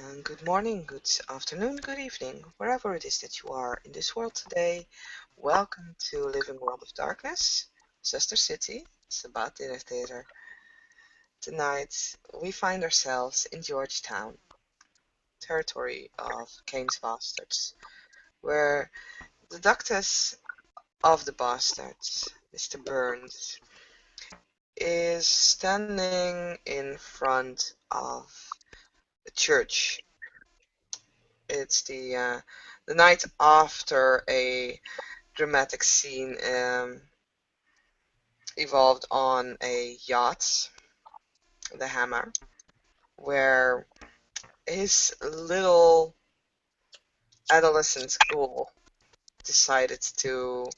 And good morning, good afternoon, good evening, wherever it is that you are in this world today. Welcome to Living World of Darkness, Zuster City, Sabbat Dinner Theater. Tonight we find ourselves in Georgetown, territory of Cain's Bastards, where the Ductus of the Bastards, Mr. Burns, is standing in front of a church. It's the night after a dramatic scene evolved on a yacht, the Hammer, where his little adolescent ghoul decided to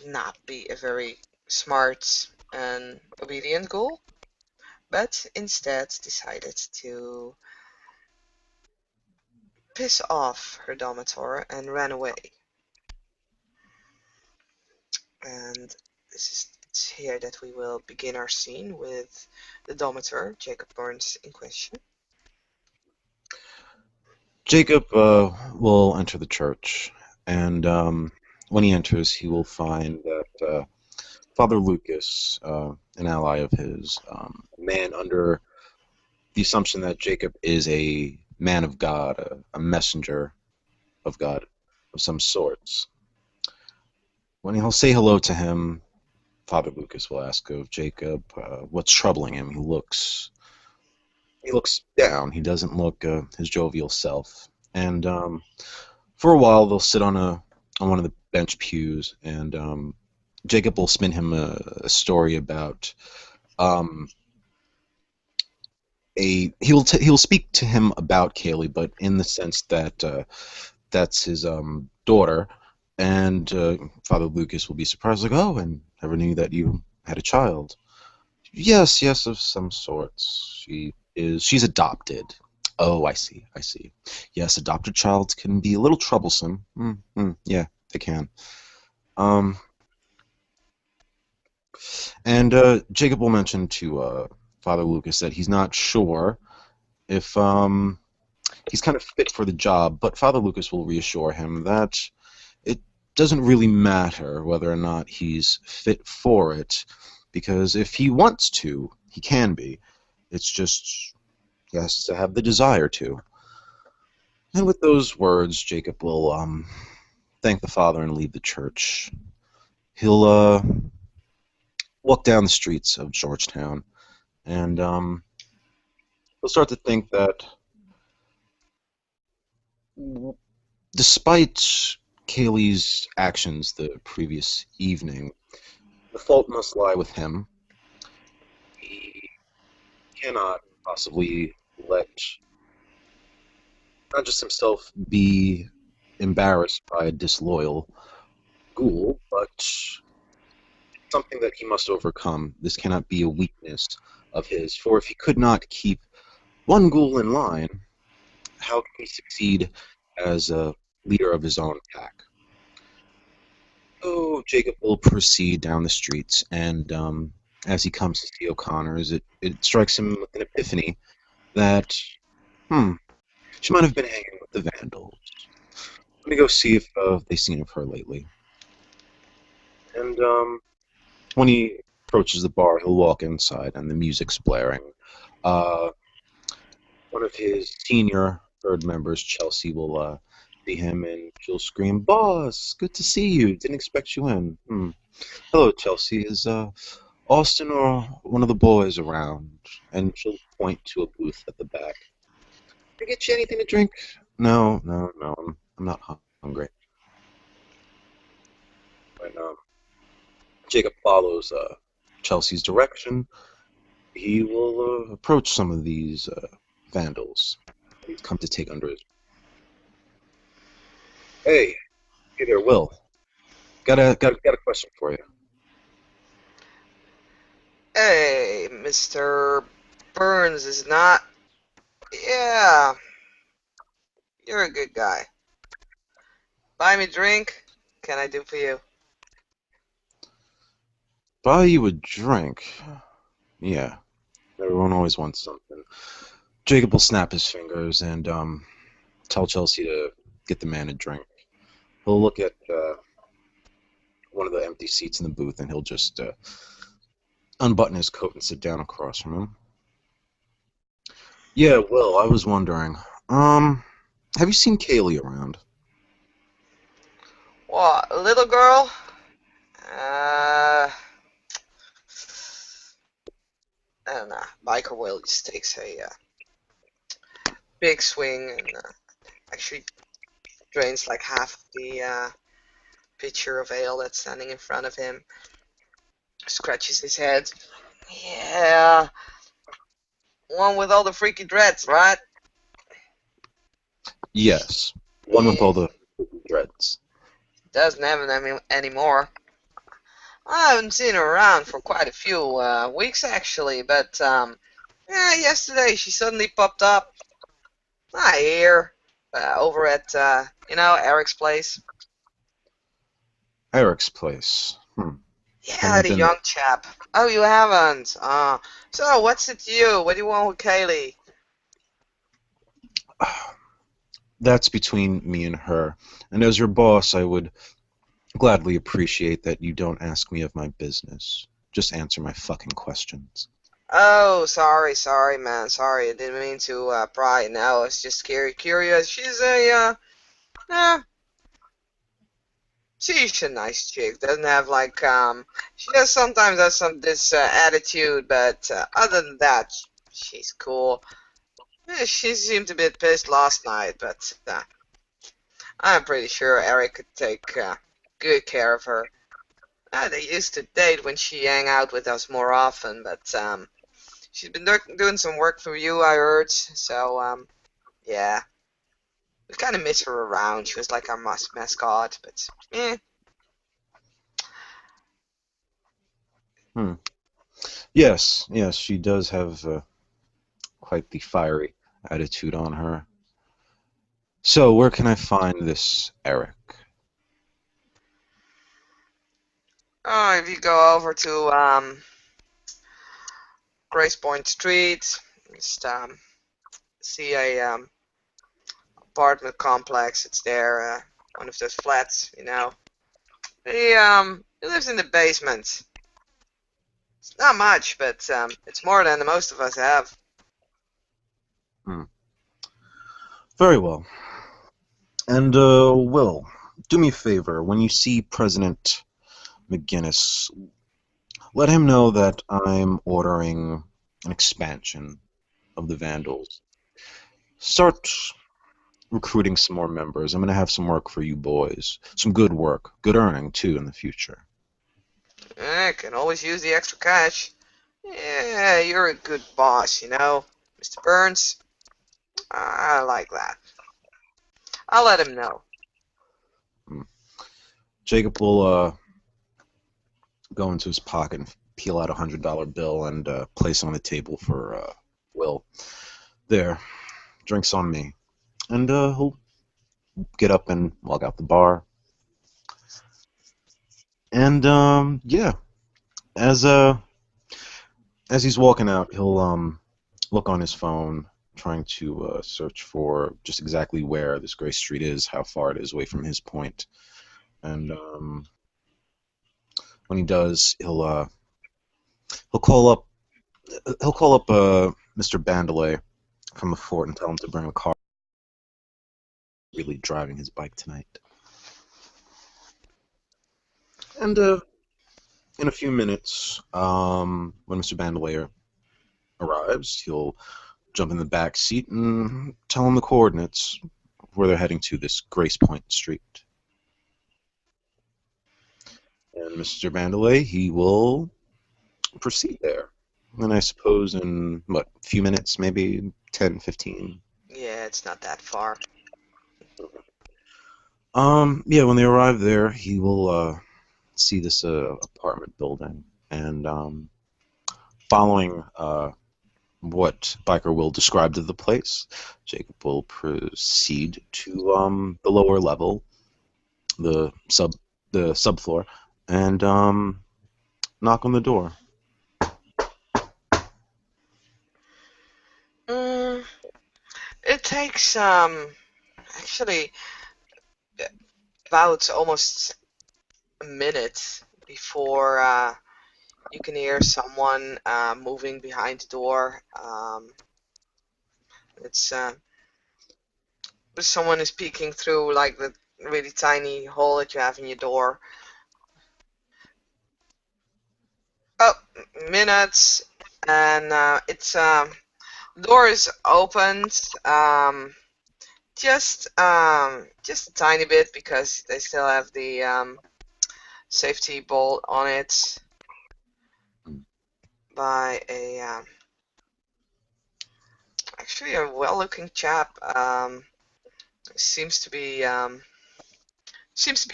not be a very smart and obedient ghoul, but instead decided to piss off her Domitor and ran away. And this is it's here that we will begin our scene with the Domitor, Jacob Burns, in question. Jacob will enter the church, and when he enters, he will find that Father Lucas, an ally of his, a man under the assumption that Jacob is a man of God, a messenger of God of some sorts. When he'll say hello to him, Father Lucas will ask of Jacob what's troubling him. He looks down. He doesn't look his jovial self, and for a while they'll sit on one of the bench pews, and Jacob will spin him a story about um, he'll speak to him about Kaylee, but in the sense that that's his daughter, and Father Lucas will be surprised, like, oh, and never knew that you had a child. Yes, yes, of some sorts. She's adopted. Oh, I see. Yes, adopted child can be a little troublesome. Yeah, they can. Um, and Jacob will mention to Father Lucas that he's not sure if he's kind of fit for the job, but Father Lucas will reassure him that it doesn't really matter whether or not he's fit for it, because if he wants to, he can be. It's just he has to have the desire to. And with those words, Jacob will thank the Father and leave the church. He'll walk down the streets of Georgetown, and he'll start to think that despite Kaylee's actions the previous evening, the fault must lie with him. He cannot possibly let not just himself be embarrassed by a disloyal ghoul, but something that he must overcome. This cannot be a weakness of his, for if he could not keep one ghoul in line, how can he succeed as a leader of his own pack? So Jacob will proceed down the streets, and as he comes to see O'Connor's, it strikes him with an epiphany that, hmm, she might have been hanging with the Vandals. Let me go see if they've seen of her lately. And when he approaches the bar, he'll walk inside, and the music's blaring. Uh, One of his senior herd members, Chelsea, will see him, and she'll scream, "Boss, good to see you. Didn't expect you in." Hello, Chelsea. Is Austin or one of the boys around? And she'll point to a booth at the back. Can I get you anything to drink? No, no, no. I'm not hungry. When Jacob follows Chelsea's direction, he will approach some of these vandals he's come to take under his. Hey there, Will. Got a question for you. Hey, Mr. Burns is not. Yeah, you're a good guy. Buy me a drink. Can I do for you? Buy you a drink. Yeah, everyone always wants something. Jacob will snap his fingers and tell Chelsea to get the man a drink. He'll look at one of the empty seats in the booth and he'll just unbutton his coat and sit down across from him. Yeah, Will, I was wondering, have you seen Kaylee around? What, a little girl? Uh, I don't know. Biker Will just takes a big swing and actually drains like half of the pitcher of ale that's standing in front of him. Scratches his head. Yeah, one with all the freaky dreads, right? Yes, one with Yeah, all the dreads. doesn't have them anymore. I haven't seen her around for quite a few weeks actually, but yeah, yesterday she suddenly popped up. Not here, over at Eric's place. Eric's place. Yeah, Haven't the been there. young chap. Oh, you haven't? So what's it to you? What do you want with Kaylee? That's between me and her. And as your boss, I would gladly appreciate that you don't ask me of my business. Just answer my fucking questions. Oh, sorry, man. Sorry, I didn't mean to pry. No, I was just curious. Eh, she's a nice chick. Doesn't have like she does sometimes has some this attitude, but other than that, she's cool. She seemed a bit pissed last night, but I'm pretty sure Eric could take good care of her. They used to date when she hang out with us more often, but she's been doing some work for you, I heard. So yeah, we kind of miss her around. She was like our mascot, but eh. Hmm. Yes, yes, she does have quite the fiery attitude on her. So, where can I find this Eric? Oh, if you go over to Grace Point Street, just see a apartment complex. It's there, one of those flats, you know. He lives in the basement. It's not much, but it's more than the most of us have. Hmm. Very well. And, Will, do me a favor. When you see President McGinnis, let him know that I'm ordering an expansion of the Vandals. Start recruiting some more members. I'm going to have some work for you boys. Some good work. Good earning, too, in the future. Can always use the extra cash. Yeah, you're a good boss, you know, Mr. Burns. I like that. I'll let him know. Hmm. Jacob will go into his pocket and peel out $100 bill and place it on the table for Will. There, drinks on me. And he'll get up and walk out the bar. And yeah, as uh as he's walking out, he'll look on his phone, trying to search for just exactly where this Gray Street is, how far it is away from his point. And when he does, he'll call up Mr. Bandelay from the fort and tell him to bring the car. Really driving his bike tonight. And in a few minutes, when Mr. Bandelier arrives, he'll jump in the back seat and tell him the coordinates where they're heading to, this Grace Point Street. And Mr. Bandelier, he will proceed there. And I suppose in, what, a few minutes, maybe 10, 15. Yeah, it's not that far. Yeah, when they arrive there, he will see this apartment building. And following what Biker will describe to the place, Jacob will proceed to the lower level, the subfloor, and knock on the door. takes actually about almost a minute before you can hear someone moving behind the door. It's someone is peeking through like the really tiny hole that you have in your door. Oh, minutes, and it's door is opened. Just a tiny bit because they still have the safety bolt on it by a actually a well-looking chap. Seems to be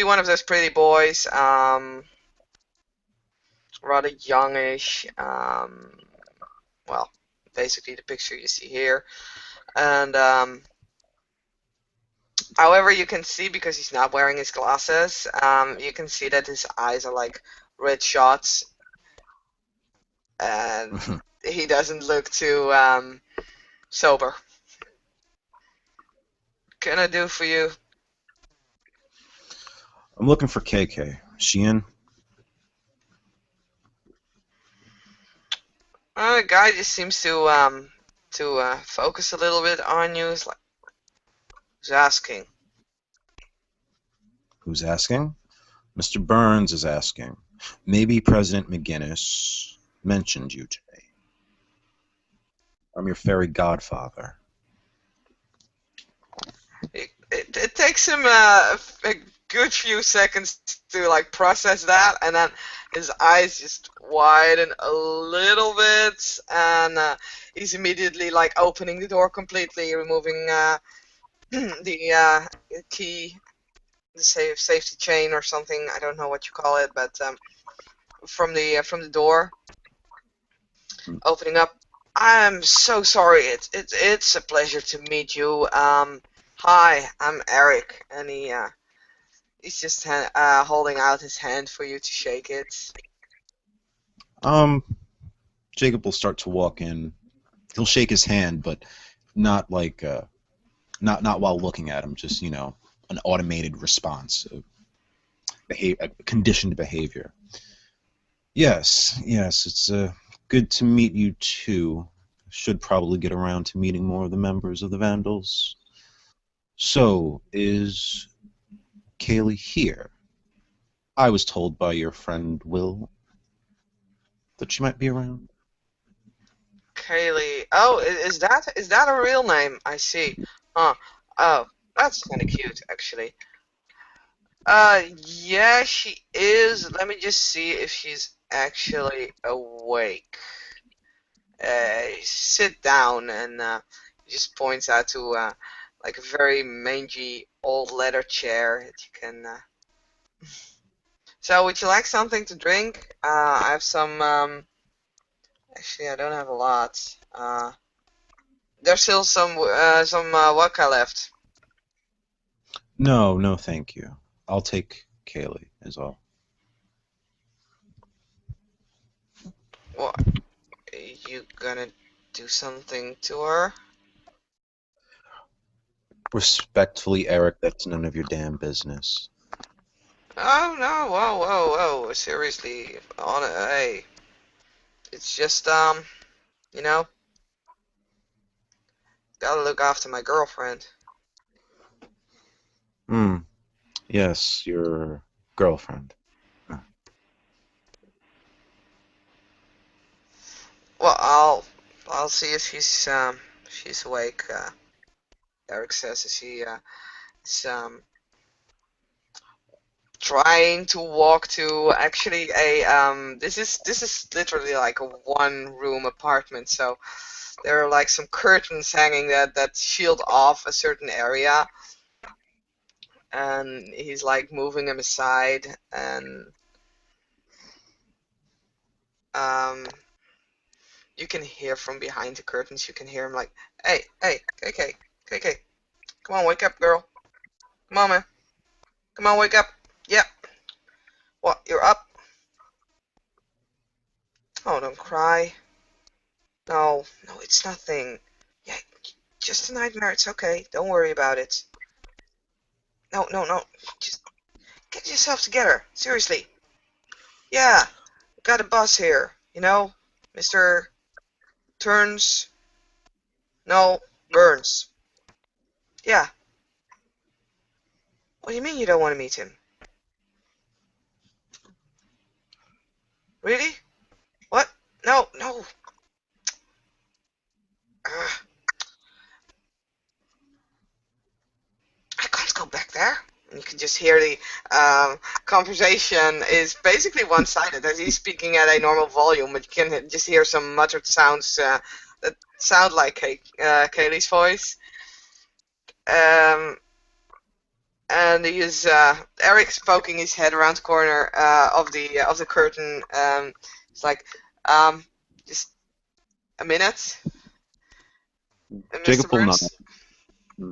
one of those pretty boys. Rather youngish. Well, basically the picture you see here, and however, you can see because he's not wearing his glasses. You can see that his eyes are like red shots, and he doesn't look too sober. Can I do for you? I'm looking for KK. She in? The guy just seems to focus a little bit on you. He's like, who's asking? Who's asking? Mr. Burns is asking. Maybe President McGinnis mentioned you today. I'm your fairy godfather. It takes him a good few seconds to like process that, and then his eyes just widen a little bit, and he's immediately like opening the door completely, removing the key, the safety chain or something. I don't know what you call it, but from the door, opening up. I'm so sorry. It's a pleasure to meet you. Hi, I'm Eric, and he's just holding out his hand for you to shake it. Um, Jacob will start to walk in. He'll shake his hand, but not like not while looking at him. Just an automated response, a conditioned behavior. Yes, yes, it's good to meet you too. Should probably get around to meeting more of the members of the Vandals. So, is Kaylee here? I was told by your friend Will that she might be around. Kaylee. Oh, is that a real name? I see. Huh. Oh, that's kind of cute, actually. Yeah, she is. Let me just see if she's actually awake. Sit down, and he just points out to like a very mangy old leather chair that you can. So, would you like something to drink? I have some. Actually, I don't have a lot. There's still some vodka left. No, no, thank you. I'll take Kaylee, is all. What? You gonna do something to her? Respectfully, Eric, that's none of your damn business. Oh no! Whoa, whoa, whoa! Seriously, on it. Hey, it's just you know, gotta look after my girlfriend. Hmm, yes, your girlfriend. Well, I'll see if she's awake. Eric says as he is trying to walk to actually a this is literally like a one room apartment, so there are like some curtains hanging that shield off a certain area, and he's like moving them aside, and um you can hear from behind the curtains, you can hear him like, hey, KK, come on, wake up, girl, come on, man, come on, wake up. Yeah, what, you're up? Oh, don't cry. No, no, it's nothing. Yeah, Just a nightmare. It's okay. Don't worry about it. No, no, no. Just get yourself together. Seriously. Yeah, got a boss here. Mr. Turns. No, Burns. Yeah. What do you mean you don't want to meet him? Really? What? No, no. Uh, I can't go back there. And you can just hear the conversation is basically one-sided as he's speaking at a normal volume, but you can just hear some muttered sounds that sound like Kaylee's voice. Um, and he is Eric's poking his head around the corner of the curtain. It's like, um, just a minute, Mr. Jacob will nod. Burns. Hmm.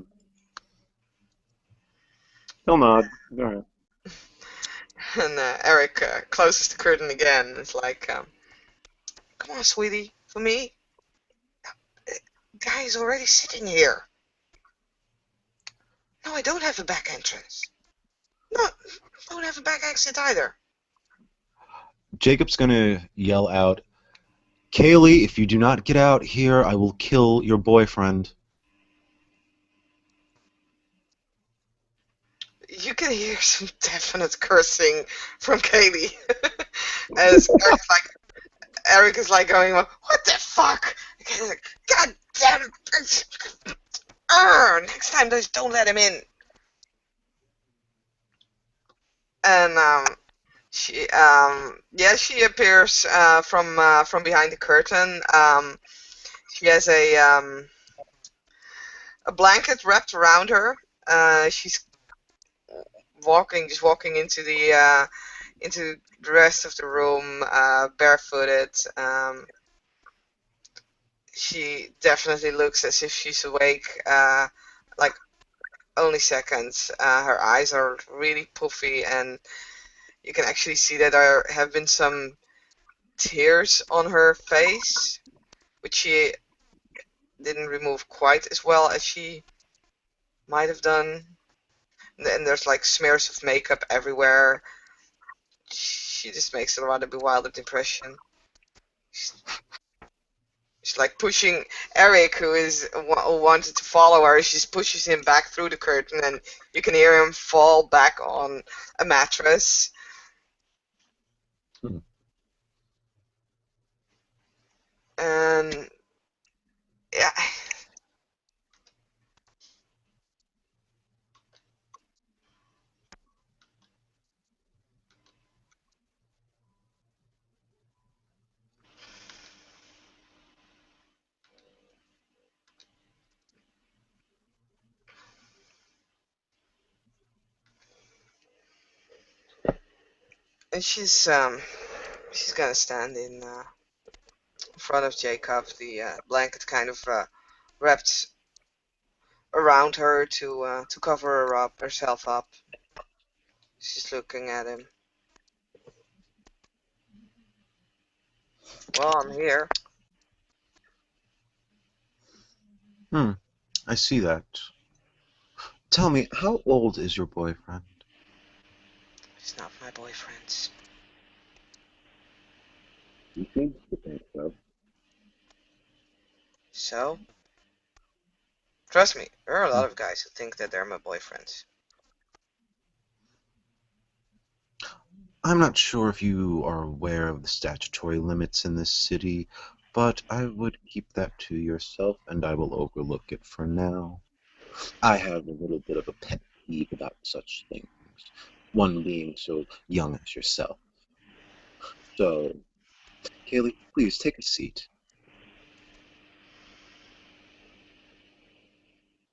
He'll nod. All right. And Eric closes the curtain again. It's like, come on, sweetie, for me. The guy is already sitting here. No, I don't have a back entrance. No, I don't have a back exit either. Jacob's gonna yell out, Kaylee, if you do not get out here, I will kill your boyfriend. You can hear some definite cursing from Kaylee. As Eric is like going, what the fuck? God damn it. Next time, just don't let him in. And she appears from behind the curtain. She has a blanket wrapped around her. She's just walking into the rest of the room, barefooted. She definitely looks as if she's awake, like only seconds. Her eyes are really puffy, and you can actually see that there have been some tears on her face, which she didn't remove quite as well as she might have done. And there's like smears of makeup everywhere. She just makes a rather bewildered impression. She's like pushing Eric, who wanted to follow her. She just pushes him back through the curtain, and you can hear him fall back on a mattress. Hmm. And yeah, and she's gonna stand in front of Jacob, the blanket kind of wrapped around her to cover herself up. She's looking at him. Well, I'm here. Hmm. I see that. Tell me, how old is your boyfriend? He's not my boyfriend. He seems to think so. So, trust me, there are a Hmm. lot of guys who think that they're my boyfriends. I'm not sure if you are aware of the statutory limits in this city, but I would keep that to yourself and I will overlook it for now. I have a little bit of a pet peeve about such things, one being so young as yourself. So, Kaylee, please take a seat.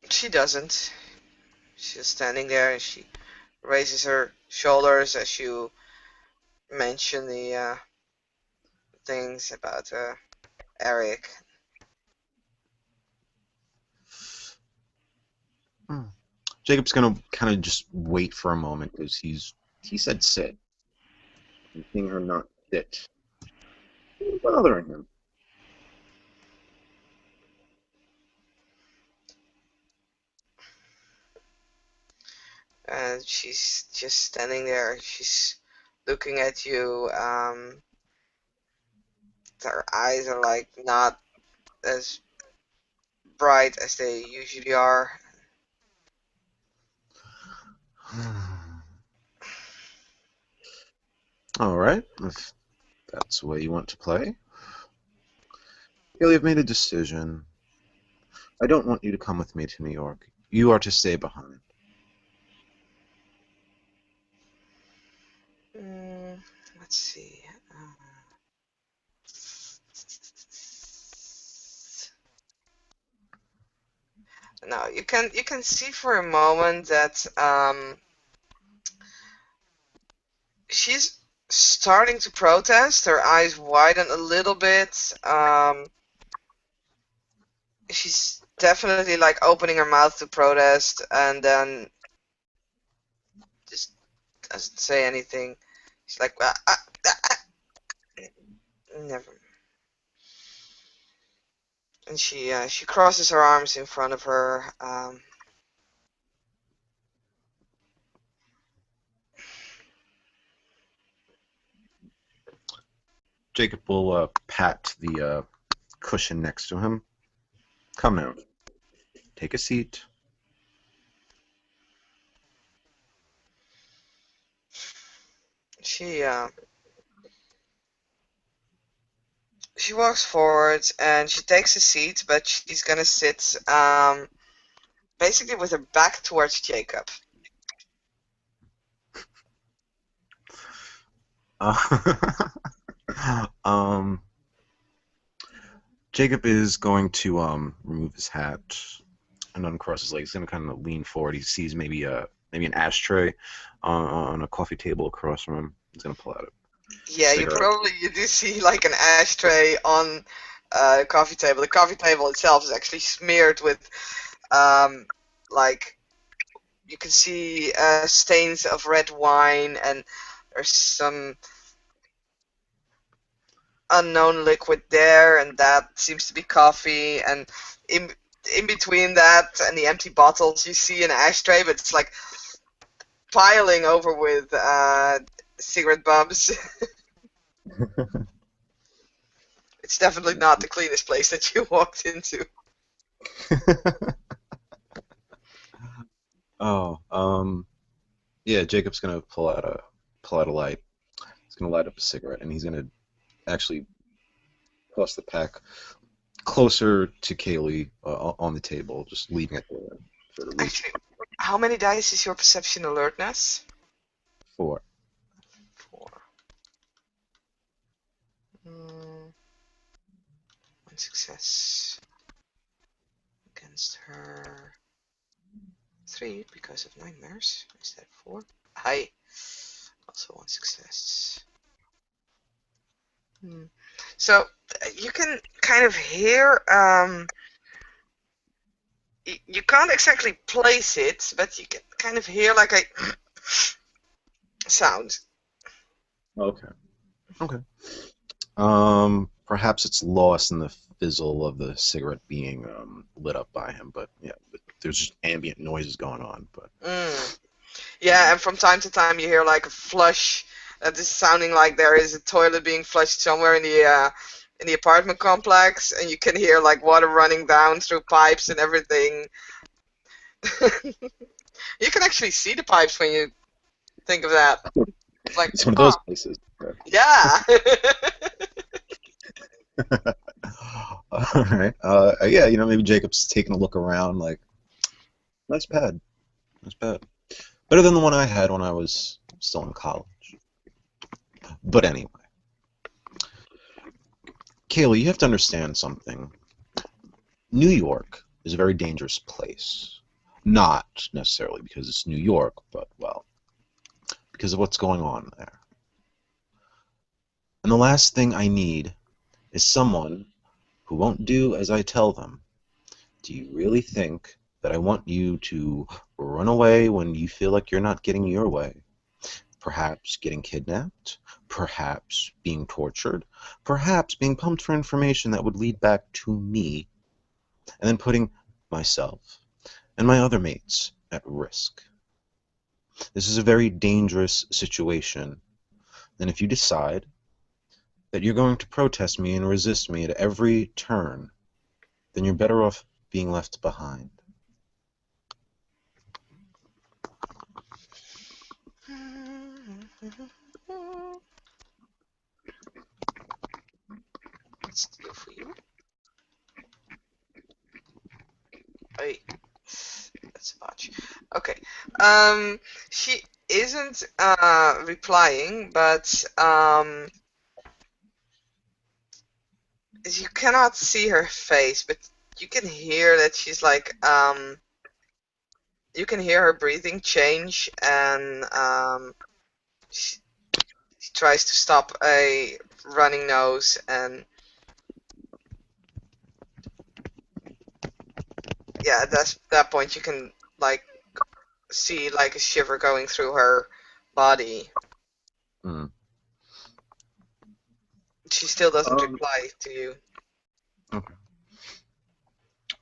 She doesn't. She's standing there and she raises her shoulders as you mention the things about Eric. Hmm. Jacob's gonna kind of just wait for a moment because he said sit, and seeing her not sit, bothering him. and she's just standing there. She's looking at you. Her eyes are like not as bright as they usually are. All right, if that's the way you want to play. Haley, I've made a decision. I don't want you to come with me to New York. You are to stay behind. Mm, let's see. Now you can see for a moment that she's starting to protest. Her eyes widen a little bit. She's definitely like opening her mouth to protest, and then just doesn't say anything. She's like, never. And she crosses her arms in front of her. Jacob will pat the cushion next to him. Come now, take a seat. She she walks forward and she takes a seat, but she's gonna sit basically with her back towards Jacob. Uh, um, Jacob is going to remove his hat and uncross his legs. He's going to kind of lean forward. He sees maybe an ashtray on a coffee table across from him. He's going to pull out a Yeah, cigarette. you do see like an ashtray on the coffee table. The coffee table itself is actually smeared with um, like you can see stains of red wine, and there's some unknown liquid there, and that seems to be coffee. And in in between that and the empty bottles, you see an ashtray, but it's like piling over with cigarette bumps. It's definitely not the cleanest place that you walked into. Oh, yeah. Jacob's going to pull out a light. He's going to light up a cigarette, and he's going to actually toss the pack closer to Kaylee on the table, just leaving it there for her to reach Actually, how many dice is your perception alertness? for. 4. Mm, 1 success against her. 3 because of nightmares. Is that 4? Hi. Also 1 success. Hmm. So you can kind of hear. You can't exactly place it, but you can kind of hear like a sound. Okay. Okay. Perhaps it's lost in the fizzle of the cigarette being lit up by him, but yeah, there's just ambient noises going on. But Mm. Yeah, and from time to time you hear like a flush that is sounding like there is a toilet being flushed somewhere in the apartment complex, and you can hear like water running down through pipes and everything. You can actually see the pipes when you think of that. It's like, it's one of oh, those places. yeah. All right. Yeah, maybe Jacob's taking a look around, like nice pad, nice pad, better than the one I had when I was still in college. But anyway, Kaylee, you have to understand something. New York is a very dangerous place. Not necessarily because it's New York, but, well, because of what's going on there. And the last thing I need is someone who won't do as I tell them. Do you really think that I want you to run away when you feel like you're not getting your way? Perhaps getting kidnapped? Perhaps being tortured? Perhaps being pumped for information that would lead back to me, and then putting myself and my other mates at risk. This is a very dangerous situation. And if you decide that you're going to protest me and resist me at every turn, then you're better off being left behind. Let's do for you. Hey, that's a botch. Okay. She isn't replying, but you cannot see her face, but you can hear that she's like you can hear her breathing change, and she tries to stop a running nose, and yeah, at that point you can like see like a shiver going through her body. Hmm. She still doesn't Um, reply to you. okay.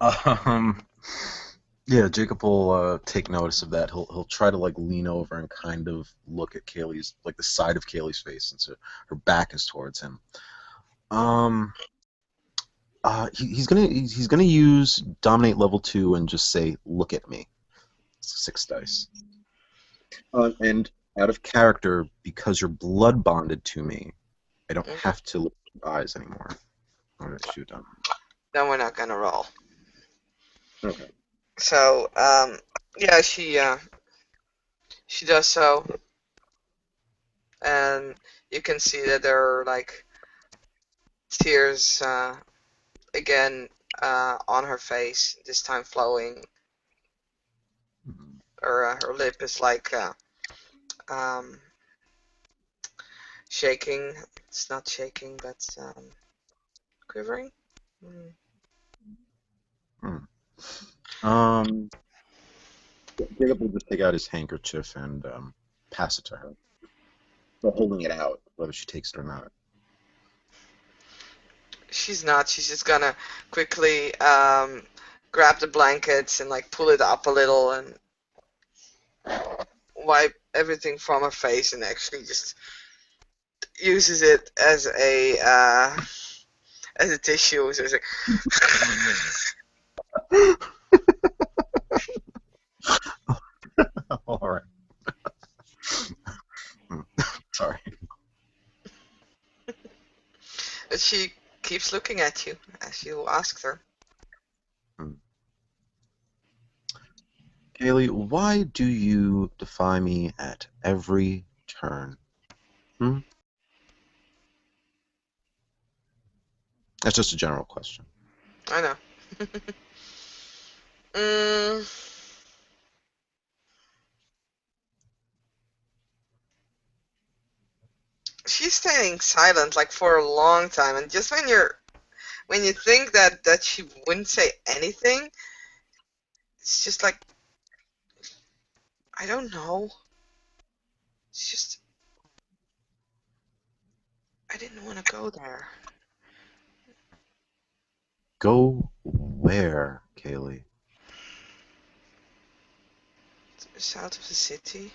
Um, yeah, Jacob will take notice of that. He'll try to like lean over and kind of look at Kaylee's like the side of Kaylee's face, since her back is towards him. Um, he's gonna use dominate level 2 and just say, "Look at me." 6 dice. And out of character, because you're blood bonded to me, I don't Mhm. have to look at your eyes anymore. All right, shoot done. Then we're not gonna roll. Okay. So yeah, she does so, and you can see that there are like tears again on her face, this time flowing. Mhm. Her lip is like um, shaking. It's not shaking, but quivering. Mm. Hmm. Um, Jacob will just take out his handkerchief and pass it to her. Still holding it out, whether she takes it or not. She's not. She's just gonna quickly grab the blankets and like pull it up a little and wipe everything from her face, and actually just uses it as a tissue. So it's like, All right. Hmm. Sorry. but she keeps looking at you as you asked her. Hmm. Kaylee, why do you defy me at every turn? Hmm? That's just a general question. I know. mm, she's staying silent like for a long time, and just when you think that she wouldn't say anything, it's just like I don't know. It's just I didn't want to go there. Go where, Kaylee? South of the city.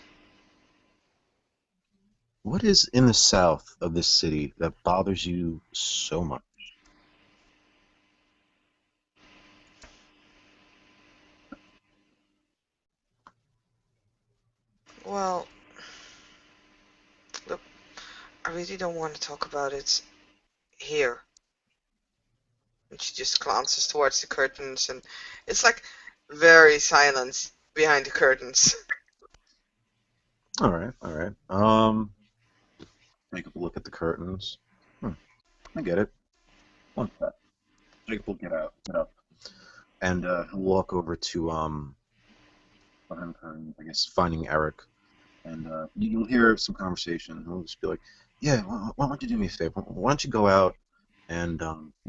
What is in the south of this city that bothers you so much? Well, look, I really don't want to talk about it here. And she just glances towards the curtains, and it's like very silent behind the curtains. All right, all right. Take a look at the curtains. Hmm, I get it. One sec. Jacob will get up, and he'll walk over to behind the curtains, I guess, finding Eric, and you'll hear some conversation. He'll just be like, "Yeah, why don't you do me a favor? Why don't you go out and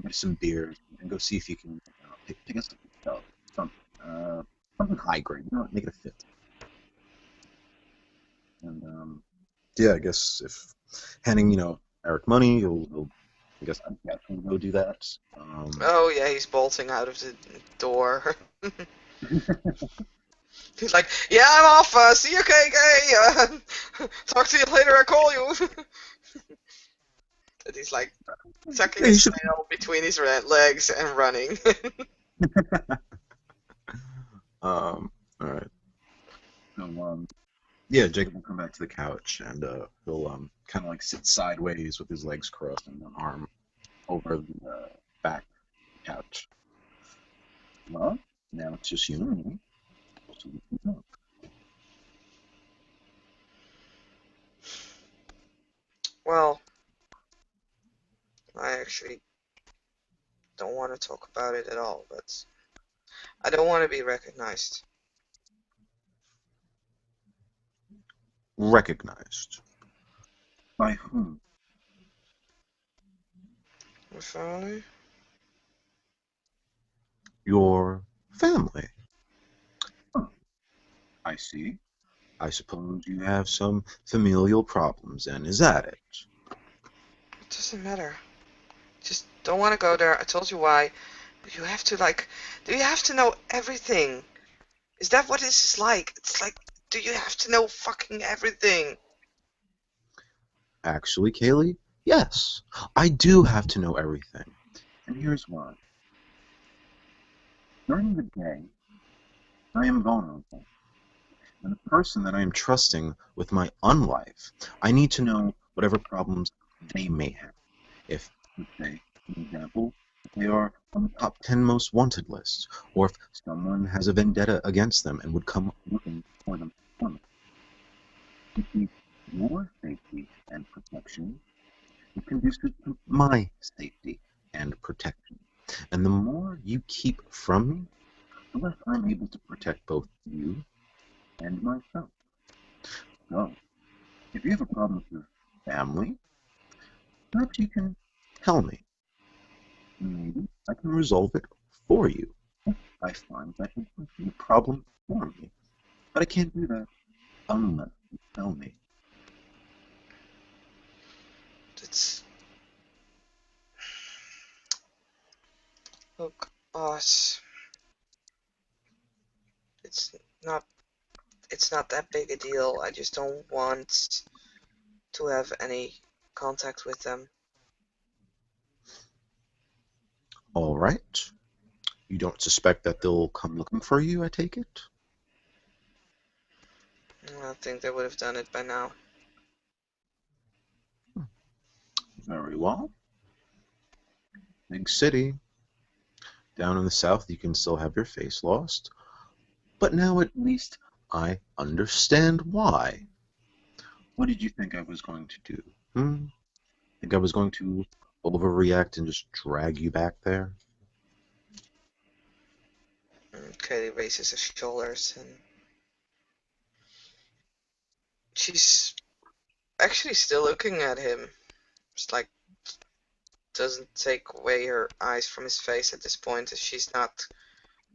get some beers and go see if you can pick us up something, something high grade, make it a fit." And yeah, I guess if handing Eric money, he'll I guess I'm guessing he'll go do that. Oh yeah, he's bolting out of the door. He's like, yeah, I'm off. See you, KK. Talk to you later. I call you. And he's like tucking Yeah, you his should. tail between his legs and running. Um, all right. So, yeah, Jacob will come back to the couch and he'll kind of like sit sideways with his legs crossed and one arm over the back couch. Well, now it's just you and me. So we can talk. Well, I actually don't want to talk about it at all, but I don't want to be recognized. Recognized. By whom? My family? Your family. Huh, I see. I suppose you have some familial problems, and is that it? It doesn't matter. Just don't want to go there. I told you why. But you have to, like, do you have to know everything? Is that what this is like? It's like, do you have to know fucking everything? Actually, Kaylee, yes. I do have to know everything. And here's why. During the day, I am vulnerable. And the person that I am trusting with my unlife, I need to know whatever problems they may have. If, let's say, for example, if they are on the top 10 most wanted list, or if someone has a vendetta against them and would come looking for them. You see, your safety and protection is conducive to my safety and protection. And the more you keep from me, the less I'm able to protect both you and myself. So, if you have a problem with your family, perhaps you can tell me. Maybe I can resolve it for you. If I find that it would be a problem for me. But I can't do that unless you tell me. It's, look, boss, it's not, it's not that big a deal. I just don't want to have any contact with them. All right. You don't suspect that they'll come looking for you, I take it? I think they would have done it by now. Very well. Big city. Down in the south, you can still have your face lost. But now at least I understand why. What did you think I was going to do? Think I was going to overreact and just drag you back there? Kaylee raises her shoulders and she's actually still looking at him. It's like doesn't take away her eyes from his face at this point, as she's not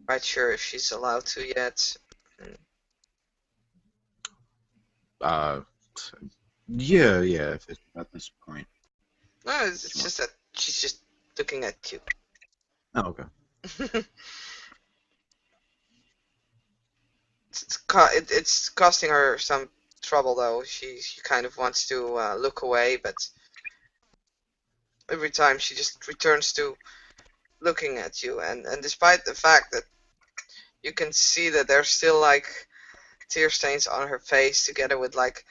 quite sure if she's allowed to yet. Mm. Uh, yeah, if at this point. No, it's Sure. just that she's just looking at you. Oh, okay. It's costing her some trouble though. She kind of wants to look away, but every time she just returns to looking at you, and despite the fact that you can see that there's still like tear stains on her face together with like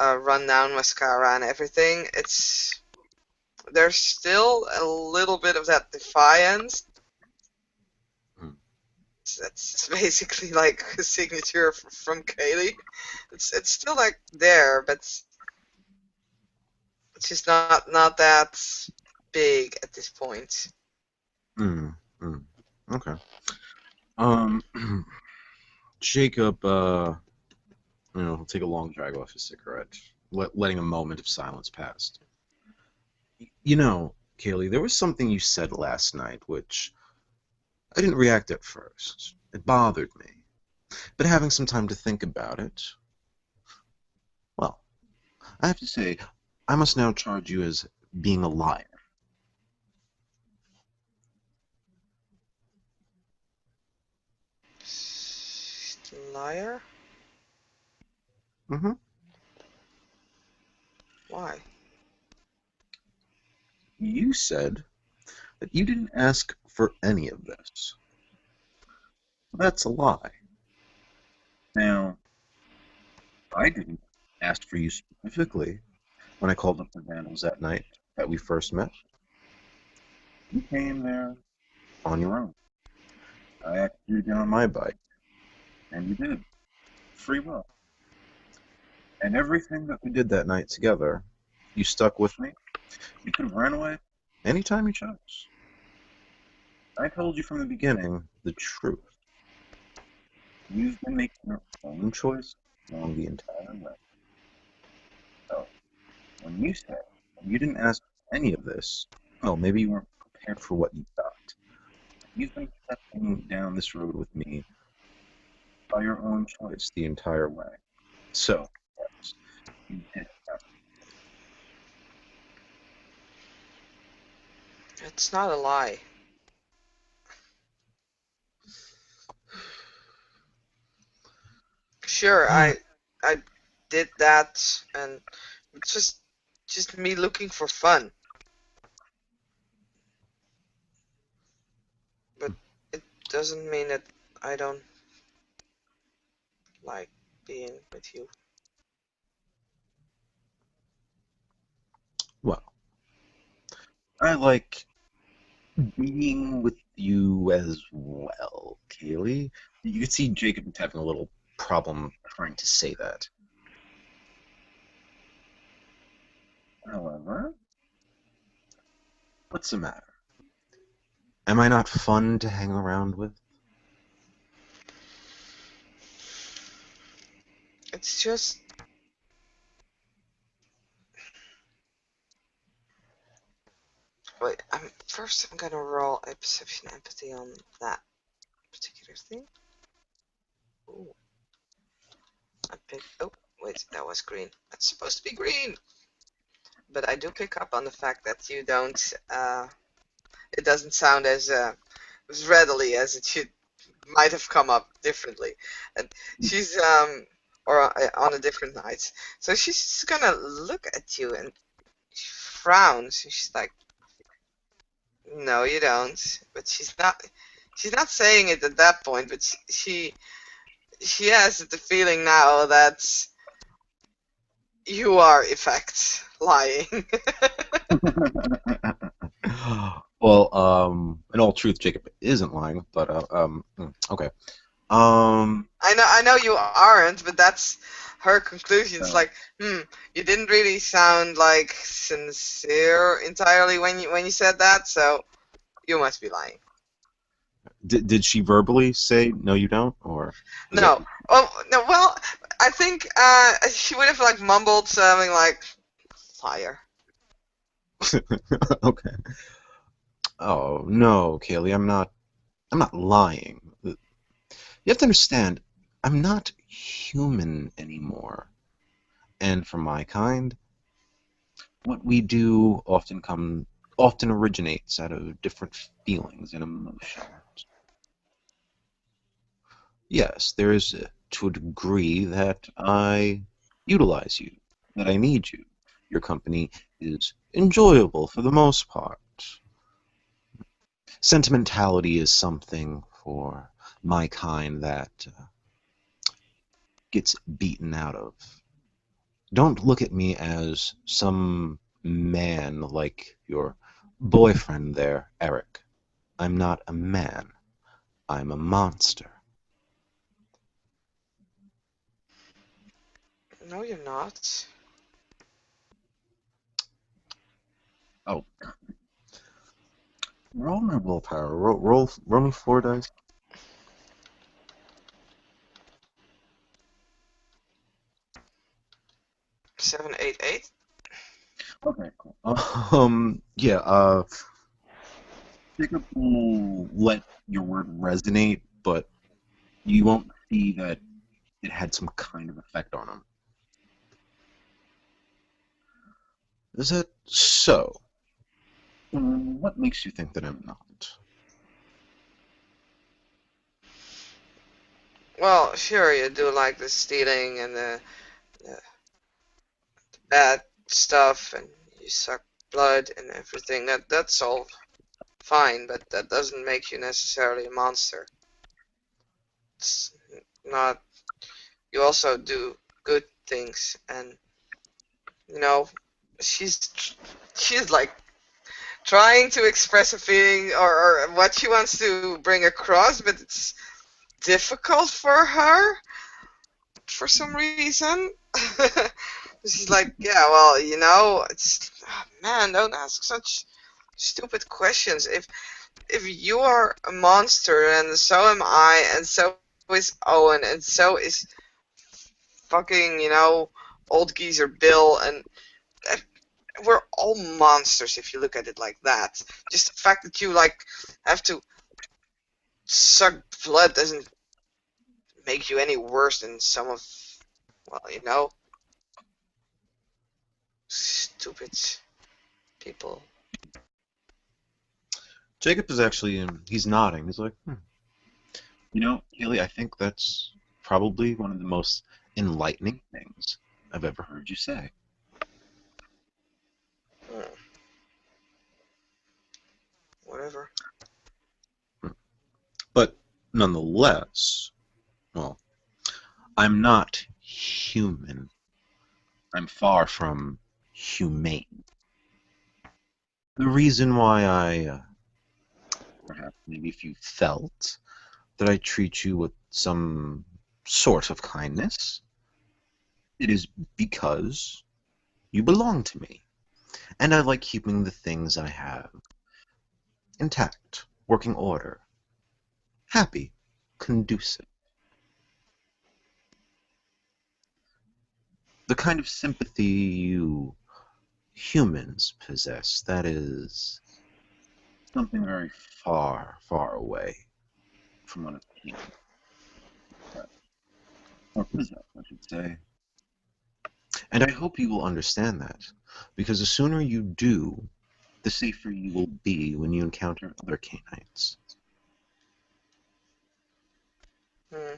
run down mascara and everything, it's there's still a little bit of that defiance. Hmm. That's basically like a signature from Kaylee. It's still like there, but it's just not that big at this point. Mm, mm. Okay. Um, Jacob, he'll take a long drag off his cigarette, letting a moment of silence pass. You know, Kaylee, there was something you said last night which I didn't react at first. It bothered me. But having some time to think about it, well, I have to say, I must now charge you as being a liar. Liar? Hmm. Why? You said that you didn't ask for any of this. That's a lie. Now, I didn't ask for you specifically when I called up the Vandals that night that we first met. You came there on your own. I asked you to get on my bike, and you did. Free will. And everything that we did that night together, you stuck with me. You could have ran away anytime you chose. I told you from the beginning the truth. You've been making your own choice along the entire way. So, when you said you didn't ask any of this, well, maybe you weren't prepared for what you thought. You've been stepping down this road with me by your own choice the entire way. So, yes, you did. It's not a lie. Sure, I did that, and it's just me looking for fun. But it doesn't mean that I don't like being with you. Well, I like being with you as well, Kaylee. You can see Jacob is having a little problem trying to say that. However, what's the matter? Am I not fun to hang around with? It's just wait. I'm gonna roll a perception empathy on that particular thing. Ooh, I picked. Oh, wait, that was green. That's supposed to be green. But I do pick up on the fact that you don't. It doesn't sound as readily as it should might have come up differently. And she's or on a different night. So she's just gonna look at you and she frowns. And she's like, "No, you don't." But She's not saying it at that point. But she has the feeling now that you are, in fact, lying. Well, in all truth, Jacob isn't lying, but okay. Um, I know you aren't, but that's her conclusion. It's so like, you didn't really sound like sincere entirely when you said that, so you must be lying. did she verbally say no, you don't, or is that No. Oh no. Well, I think she would have like mumbled something like liar. okay? Oh no, Kaylee, I'm not. I'm not lying. You have to understand, I'm not human anymore. And for my kind, what we do often originates out of different feelings and emotions. Yes, there is to a degree that I utilize you, that I need you. Your company is enjoyable for the most part. Sentimentality is something for my kind that gets beaten out of. Don't look at me as some man like your boyfriend there, Eric. I'm not a man. I'm a monster. No, you're not. Oh, roll my willpower. Roll me 4 dice. 788. Okay, cool. Yeah, Jacob will let your word resonate, but you won't see that it had some kind of effect on him. Is that so? What makes you think that I'm not? Well, sure, you do like the stealing and the bad stuff, and you suck blood and everything. That's all fine, but that doesn't make you necessarily a monster. It's not. You also do good things, and you know, she's she's like trying to express a feeling or what she wants to bring across, but it's difficult for her for some reason. She's like, yeah, well, it's man, don't ask such stupid questions. If you are a monster, and so am I, and so is Owen, and so is fucking, old geezer Bill, and uh, we're all monsters if you look at it like that. Just the fact that you like have to suck blood doesn't make you any worse than some of, well, stupid people. Jacob is actually, he's nodding. He's like, you know, Haley, I think that's probably one of the most enlightening things I've ever heard you say. Hmm, whatever. But nonetheless, well, I'm not human. I'm far from humane. The reason why perhaps maybe if you felt that I treat you with some sort of kindness, it is because you belong to me, and I like keeping the things I have intact, working order, happy, conducive. The kind of sympathy you humans possess, that is something very far, far away from what a human possess, or possess, I should say. And I hope you will understand that, because the sooner you do, the safer you will be when you encounter other canines. Hmm.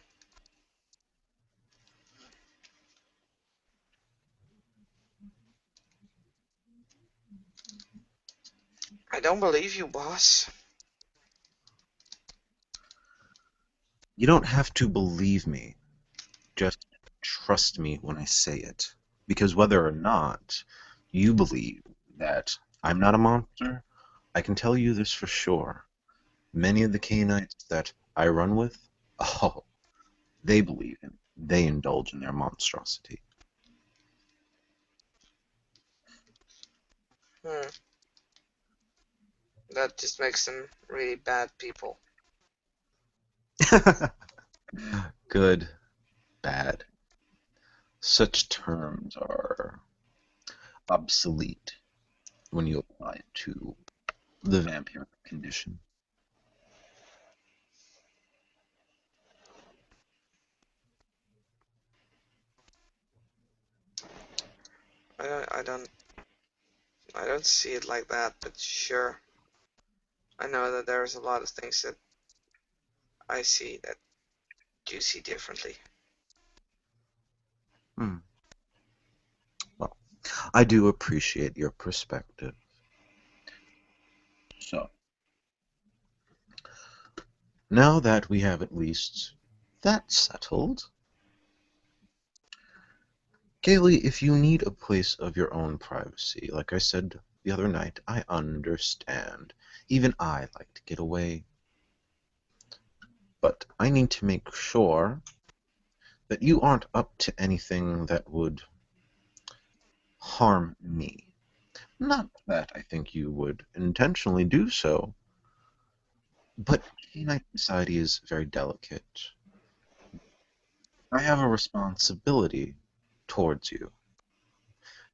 I don't believe you, boss. You don't have to believe me, just trust me when I say it. Because whether or not you believe that I'm not a monster, I can tell you this for sure. Many of the canines that I run with, oh, they believe in, they indulge in their monstrosity. Hmm. That just makes them really bad people. Good, bad. Such terms are obsolete when you apply it to the vampiric condition. I don't, I don't, I don't see it like that, but sure. I know that there's a lot of things that I see that you see differently. Hmm. Well, I do appreciate your perspective. So, now that we have at least that settled, Kaylee, if you need a place of your own privacy, like I said the other night, I understand. Even I like to get away, but I need to make sure that you aren't up to anything that would harm me. Not that I think you would intentionally do so, but canine society is very delicate. I have a responsibility towards you,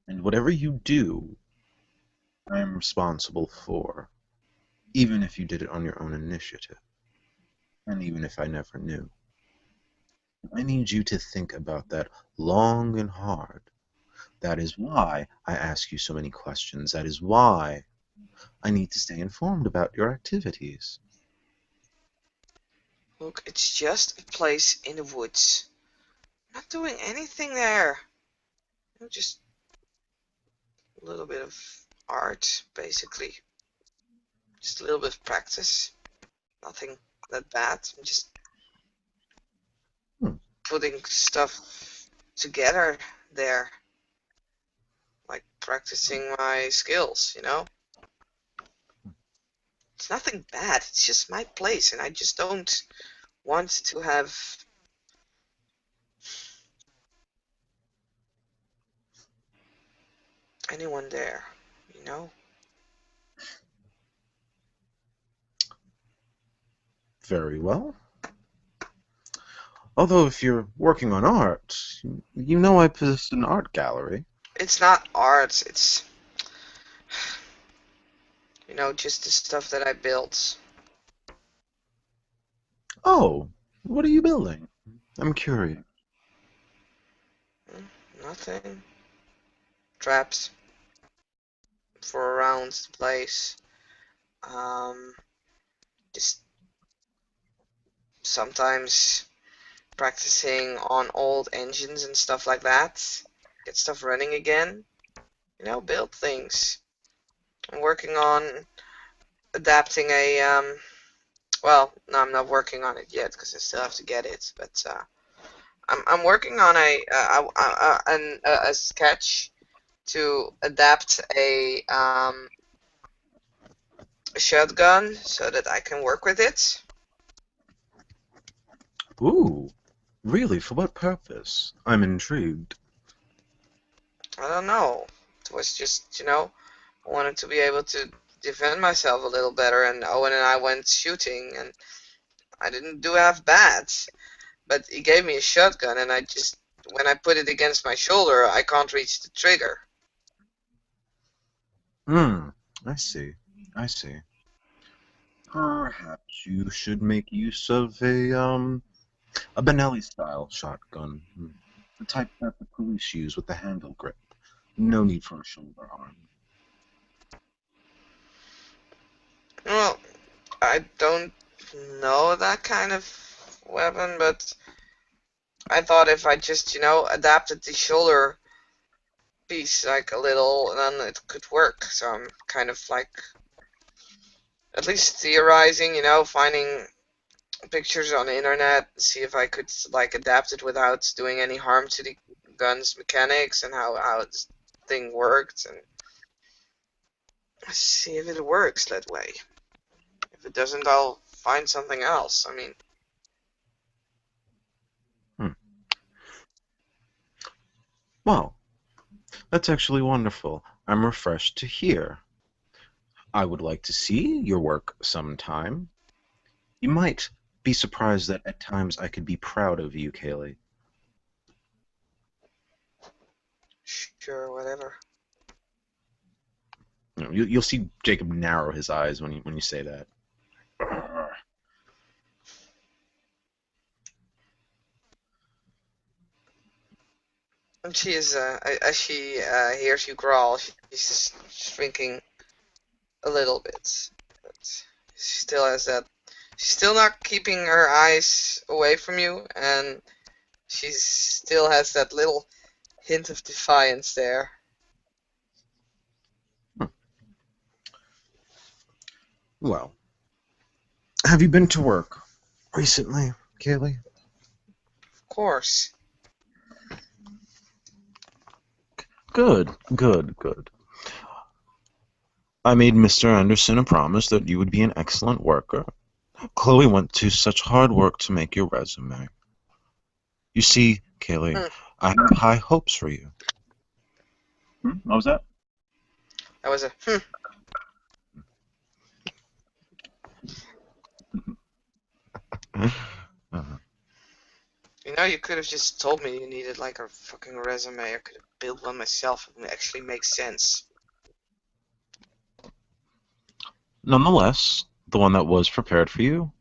and whatever you do, I am responsible for, even if you did it on your own initiative, and even if I never knew. I need you to think about that long and hard. That is why I ask you so many questions. That is why I need to stay informed about your activities. Look, it's just a place in the woods. I'm not doing anything there. Just a little bit of art, basically. Just a little bit of practice. Nothing that bad. I'm just Hmm. putting stuff together there. Like practicing my skills. It's nothing bad. It's just my place, and I just don't want to have anyone there, you know? Very well. Although if you're working on art, you know I possess an art gallery. It's not art, it's, just the stuff that I built. Oh, what are you building? I'm curious. Hmm, Nothing. Traps for around the place. Um, just sometimes practicing on old engines and stuff like that. Get stuff running again. Build things. I'm working on adapting well, no, I'm not working on it yet because I still have to get it, but I'm working on a sketch to adapt a shotgun so that I can work with it. Ooh, really? For what purpose? I'm intrigued. I don't know. It was just, I wanted to be able to defend myself a little better, and Owen and I went shooting, and I didn't do half bad. But he gave me a shotgun, and when I put it against my shoulder, I can't reach the trigger. Hmm, I see. I see. Perhaps you should make use of a Benelli style shotgun. The type that the police use with the handle grip. No need for a shoulder arm. Well, I don't know that kind of weapon, but I thought if I just, adapted the shoulder piece like a little, then it could work. So I'm kind of like at least theorizing, finding pictures on the internet, see if I could like adapt it without doing any harm to the gun's mechanics and how this thing worked, and see if it works that way. If it doesn't, I'll find something else. I mean, Hmm. Well, that's actually wonderful. I'm refreshed to hear. I would like to see your work sometime. You might be surprised that at times I could be proud of you, Kaylee. sure, whatever. You'll see Jacob narrow his eyes when you say that. And she is, as she hears you growl, she's shrinking a little bit. But she still has that. She's still not keeping her eyes away from you, and she still has that little hint of defiance there. Well, have you been to work recently, Kaylee? Of course. Good, good, good. I made Mr. Anderson a promise that you would be an excellent worker. Chloe went to such hard work to make your resume. You see, Kaylee, Hmm, I have high hopes for you. What was that? that was a Uh, You could have just told me you needed like a fucking resume. I could have built one myself. It would actually make sense. Nonetheless, the one that was prepared for you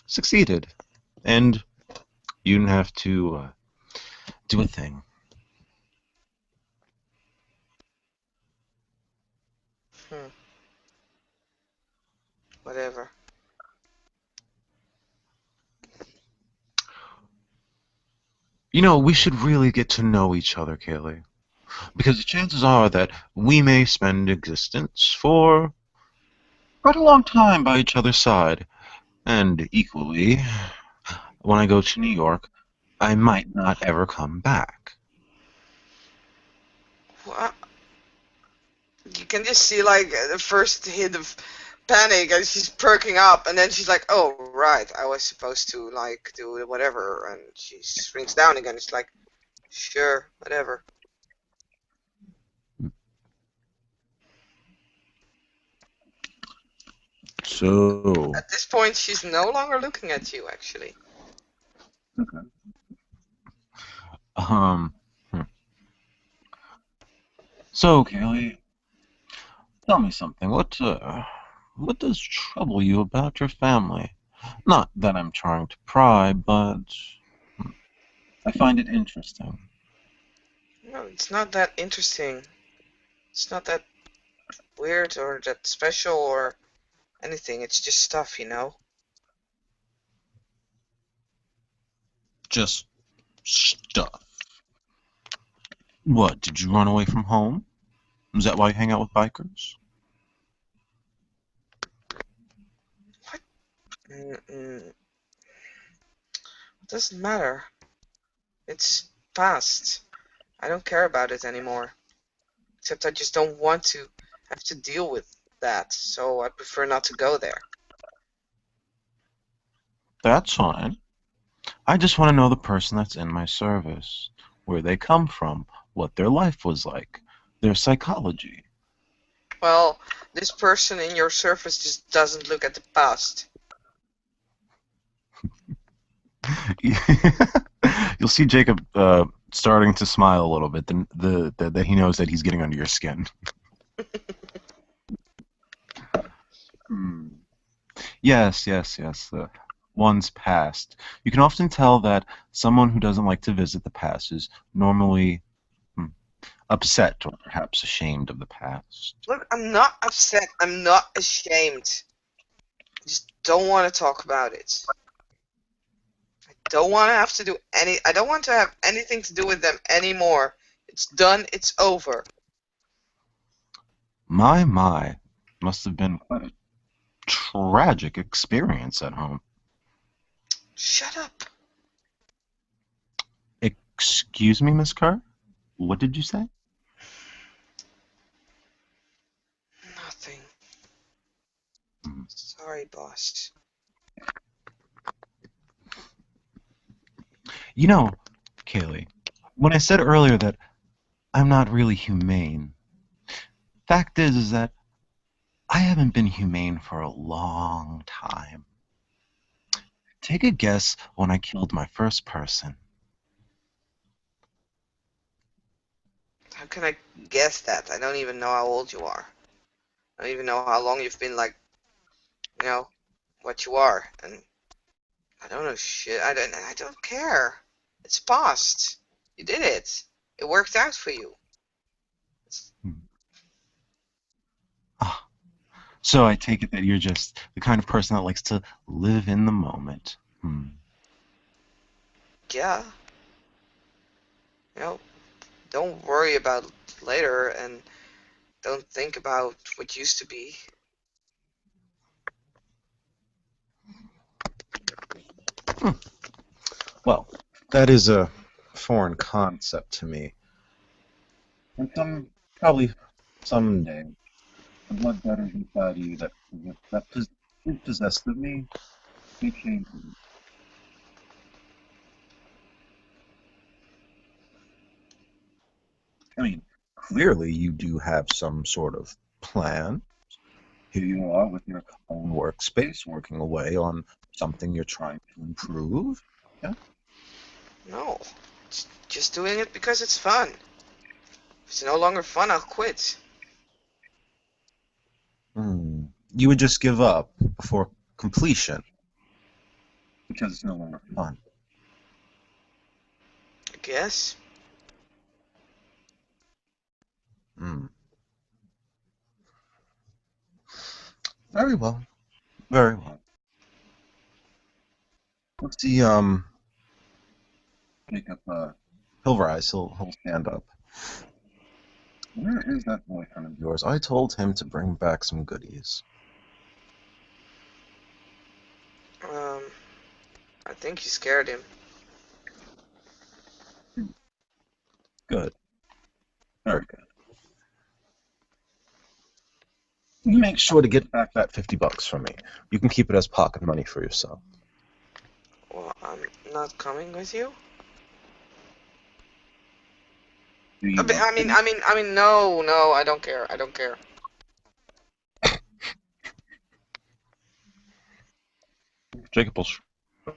succeeded, and you didn't have to do a thing. Hmm, whatever. We should really get to know each other, Kaylee, because the chances are that we may spend existence for quite a long time by each other's side. And equally, when I go to New York, I might not ever come back. Well, you can just see like the first hit of panic, and she's perking up, and then she's like, "Oh right, I was supposed to like do whatever," and she shrinks down again. It's like, sure, whatever. So, At this point, she's no longer looking at you, actually. um, hmm. So, Kaylee, tell me something. What does trouble you about your family? Not that I'm trying to pry, but I find it interesting. No, it's not that interesting. It's not that weird or that special or anything. It's just stuff, you know? Just stuff. What, did you run away from home? Is that why you hang out with bikers? What? It doesn't matter. It's past. I don't care about it anymore. Except I just don't want to have to deal with that, so I prefer not to go there. That's fine. I just want to know the person that's in my service, where they come from, what their life was like, their psychology. Well, this person in your service just doesn't look at the past. You'll see Jacob starting to smile a little bit. That he knows that he's getting under your skin. Hmm. Yes, yes, yes. One's past. You can often tell that someone who doesn't like to visit the past is normally upset or perhaps ashamed of the past. Look, I'm not upset. I'm not ashamed. I just don't want to talk about it. Don't want to have to do any. I don't want to have anything to do with them anymore. It's done. It's over. My, must have been quite a tragic experience at home. Shut up. Excuse me, Miss Kerr? What did you say? Nothing. Hmm. Sorry, boss. You know, Kaylee, when I said earlier that I'm not really humane, fact is that I haven't been humane for a long time. Take a guess when I killed my first person. How can I guess that? I don't even know how old you are. I don't even know how long you've been like, you know, what you are. And I don't know shit. I don't care. It's past. You did it. It worked out for you. It's, Hmm. Ah, so I take it that you're just the kind of person that likes to live in the moment. Hmm. yeah. You know, don't worry about later and don't think about what used to be. Hmm. Well, that is a foreign concept to me. And probably someday, the blood gutters inside you that is possessed of me may change. I mean, clearly you do have some sort of plan. Here you are with your own workspace, working away on something you're trying to improve. Yeah. No. It's just doing it because it's fun. If it's no longer fun, I'll quit. Hmm. You would just give up before completion because it's no longer fun. I guess. Hmm. Very well. Very well. Let's see. Jacob, he'll rise. He'll stand up. Where is that boyfriend of yours? I told him to bring back some goodies. Um, I think you scared him. Good. Very good. You make sure to get back that $50 from me. You can keep it as pocket money for yourself. Well, I'm not coming with you. Do you want to? No, no, I don't care. I don't care. Jacob will. Mm,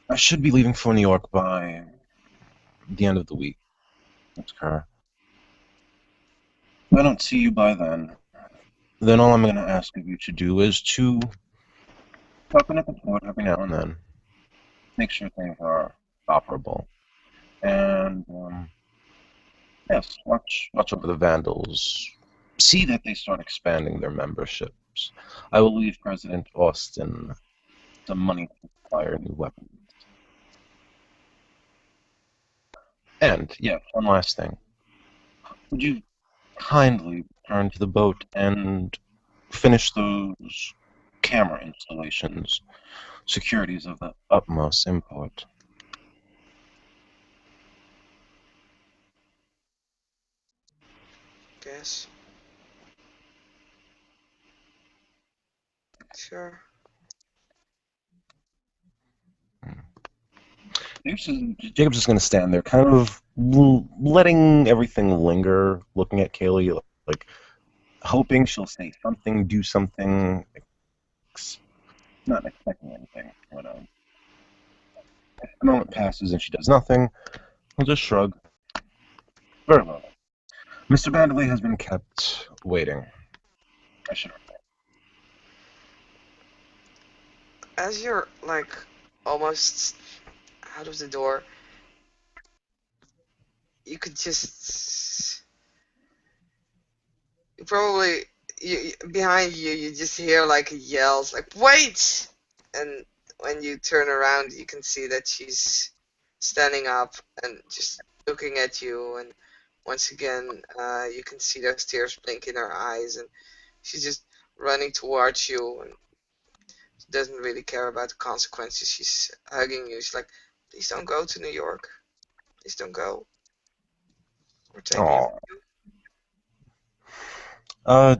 I should be leaving for New York by the end of the week. That's correct. If I don't see you by then all I'm going to ask of you to do is to pop in at the port every now and then, make sure things are operable, and yes, watch over the Vandals. See that they start expanding their memberships. I will leave President Austin some money to acquire new weapons. And yeah, one last thing. Would you kindly return to the boat and finish those camera installations? Securities of the utmost import. guess. Sure. Jacob's just going to stand there, kind of letting everything linger, looking at Kaylee, like hoping she'll say something, do something, not expecting anything. When a moment passes and she does nothing, I'll just shrug. Very well. Mr. Vanderley has been kept waiting. I should. As you're like almost out of the door, you could just probably behind you you just hear like yells like wait, and when you turn around you can see that she's standing up and just looking at you, and once again you can see those tears blink in her eyes, and she's just running towards you and she doesn't really care about the consequences. She's hugging you. She's like, please don't go to New York, please don't go, we're taking you. Oh. Uh,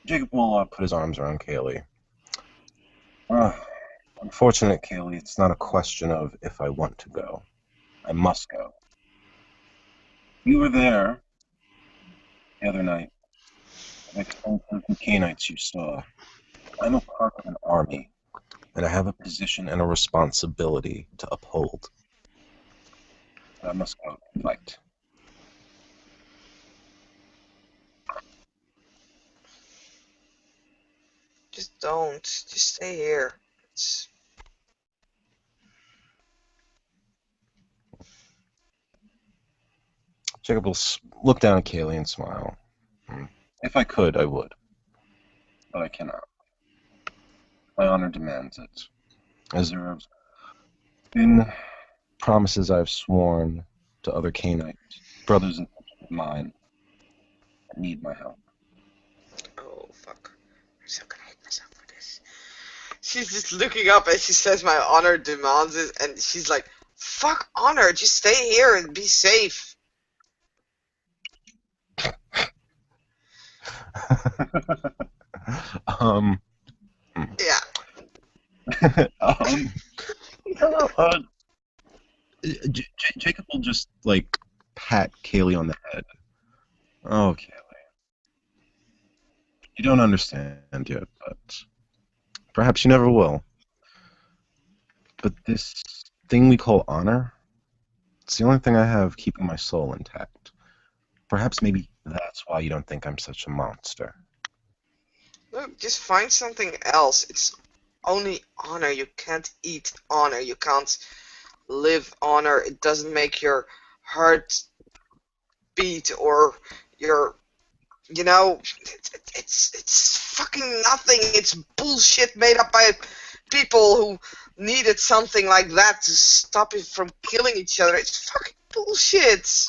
Jacob will put his arms around Kaylee. Uh, Unfortunate, Kaylee, it's not a question of if I want to go. I must go. You were there the other night. I explained to the Canaanites you saw. I'm a part of an army, and I have a position and a responsibility to uphold. I must go and fight. Just don't, just stay here. It's, Jacob will look down at Kaylee and smile. If I could, I would, but I cannot. My honor demands it, as there have been promises I've sworn to other Canaanites, brothers and sisters of mine, that need my help. oh fuck, I'm so gonna hate myself for this. She's just looking up and she says my honor demands it, and she's like, fuck honor, just stay here and be safe. um, Yeah. um, hello, Jacob will just like pat Kaylee on the head. Oh, Kaylee, you don't understand yet, but perhaps you never will. But this thing we call honor, it's the only thing I have keeping my soul intact. Perhaps maybe that's why you don't think I'm such a monster. Look, just find something else. It's only honor. You can't eat honor. You can't live honor. It doesn't make your heart beat or your it's fucking nothing. It's bullshit made up by people who needed something like that to stop it from killing each other. It's fucking bullshit.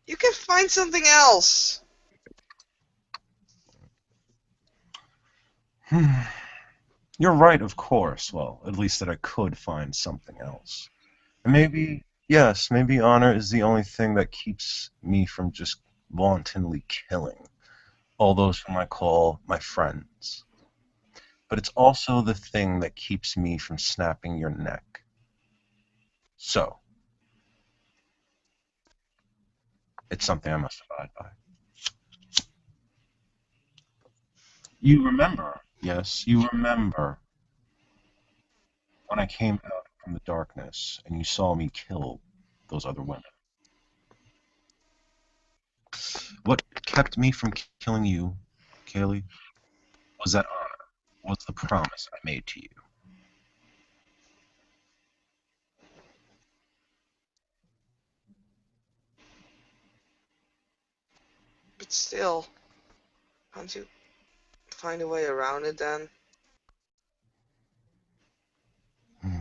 You can find something else. You're right, of course. Well, at least that I could find something else. And maybe, yes, maybe honor is the only thing that keeps me from just wantonly killing all those whom I call my friends. But it's also the thing that keeps me from snapping your neck. So, it's something I must abide by. You remember, yes, you remember when I came out from the darkness and you saw me kill those other women. What kept me from killing you, Kaylee, was that honor, was the promise I made to you. But still, can't you find a way around it then? Hmm.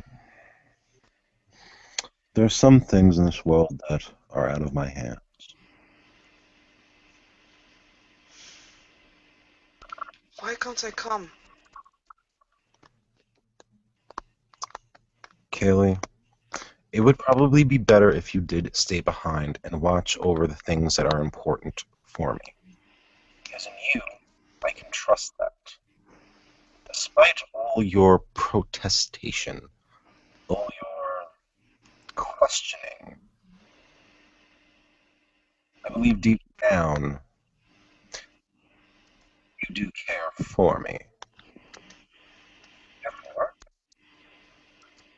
There are some things in this world that are out of my hand. Why can't I come? Kaylee, it would probably be better if you did stay behind and watch over the things that are important for me. Because in you, I can trust that. Despite all your protestation, all your questioning, I believe deep down you do care for me. Therefore,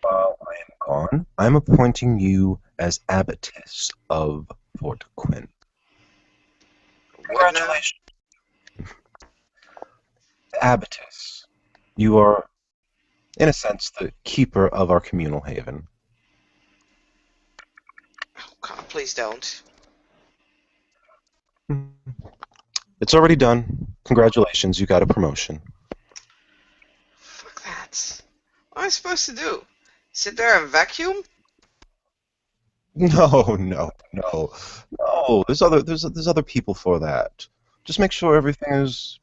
while I am gone, I'm appointing you as abbotess of Fort Quinn. What now? Congratulations, abbotess. You are, in a sense, the keeper of our communal haven. Oh, God, please don't. It's already done. Congratulations, you got a promotion. Fuck that. What am I supposed to do? Sit there and vacuum? No, no, no, no. There's other people for that. Just make sure everything is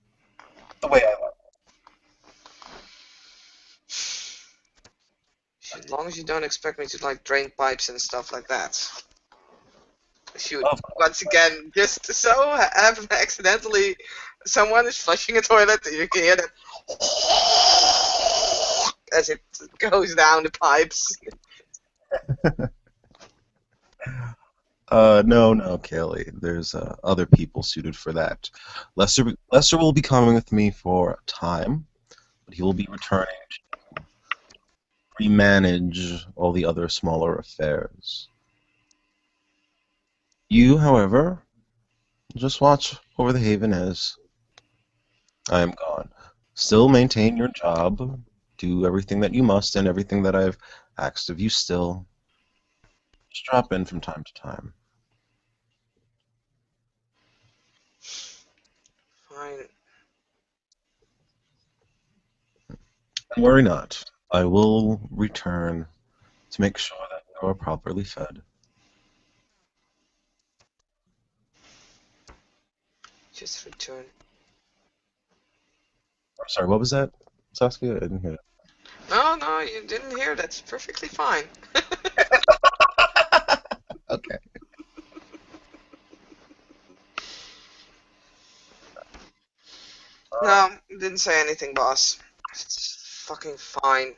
the way I like As long as you don't expect me to like drain pipes and stuff like that. Shoot, it. Of once again, just so happen accidentally someone is flushing a toilet and you can hear that as it goes down the pipes. No, no, Kelly. There's other people suited for that. Lester will be coming with me for a time, but he will be returning to remanage all the other smaller affairs. You, however, just watch over the haven as I am gone. Still maintain your job, do everything that you must, and everything that I've asked of you still. Just drop in from time to time. Fine. And worry not. I will return to make sure that you are properly fed. Just return. I'm sorry, what was that, Saskia? I didn't hear No, no, you didn't hear. That's perfectly fine. that. Okay. No, didn't say anything, boss. It's fucking fine.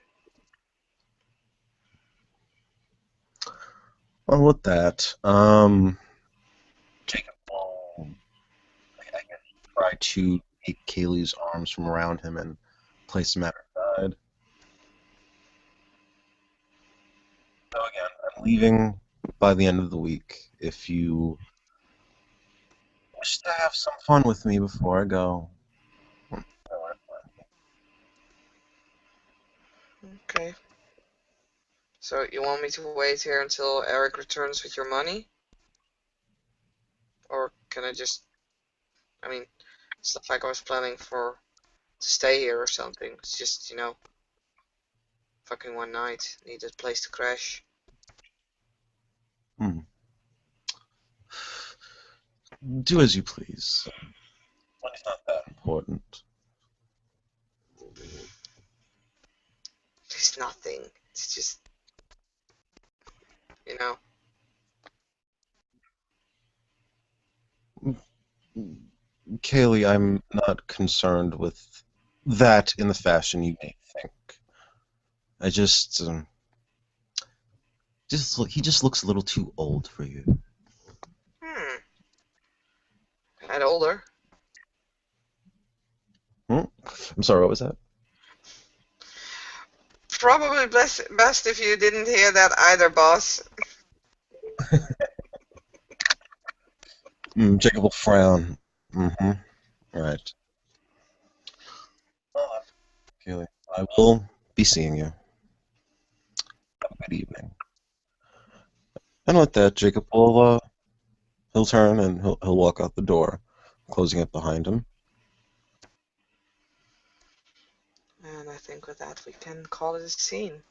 Well, with that, Jacob will, I guess, try to take Kaylee's arms from around him and place him at her side. So again, I'm leaving by the end of the week. If you wish to have some fun with me before I go, Okay. So you want me to wait here until Eric returns with your money? Or can I just... I mean, it's not like I was planning to stay here or something. It's just, fucking one night. Needed a place to crash. Hmm. Do as you please. Money's not that important. It's nothing. It's just, you know. Kaylee, I'm not concerned with that in the fashion you may think. I he just looks a little too old for you. Hmm. And older. Hmm? I'm sorry, what was that? Probably best if you didn't hear that either, boss. Jacob will frown. Mm-hmm. Right. Kaylee, I will be seeing you. Have a good evening. And with that, Jacob will he'll turn and he'll walk out the door, closing it behind him. And I think with that we can call it a scene.